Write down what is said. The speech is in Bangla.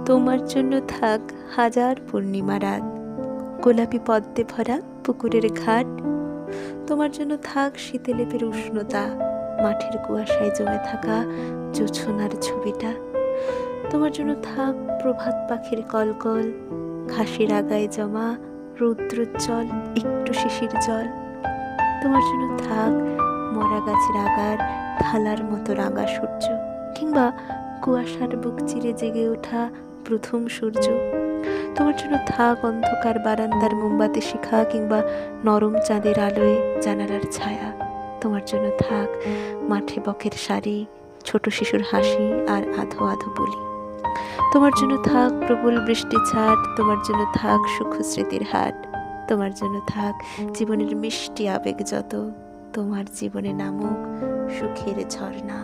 তোমার জন্য থাক হাজার পূর্ণিমা রাত, গোলাপি পদ্মে ভরা পুকুরের ঘাট। তোমার জন্য থাক শীতে লেপের উষ্ণতা, মাঠের কুয়াশায় জমে থাকা জোছনার ছবিটা। তোমার জন্য থাক প্রভাত পাখির কলকল, ঘাসের আগায় জমা রৌদ্রোজ্জ্বল একটু শিশির জল। তোমার জন্য থাক মরা গাছের আগার থালার মতো রাঙা সূর্য, কিংবা কুয়াশার বুক চিরে জেগে ওঠা প্রথম সূর্য। তোমার জন্য থাক অন্ধকার বারান্দার মোমবাতি শিখা, কিংবা নরম চাঁদের আলোয় জানালার ছায়া। তোমার জন্য থাক মাঠে বকের সারি, ছোট শিশুর হাসি আর আধো আধো বলি। তোমার জন্য থাক প্রবল বৃষ্টি ছাট, তোমার জন্য থাক সূক্ষ্ম স্মৃতির হাট। তোমার জন্য থাক জীবনের মিষ্টি আবেগ যত, তোমার জীবনে নামুক সুখের ঝর্ণা।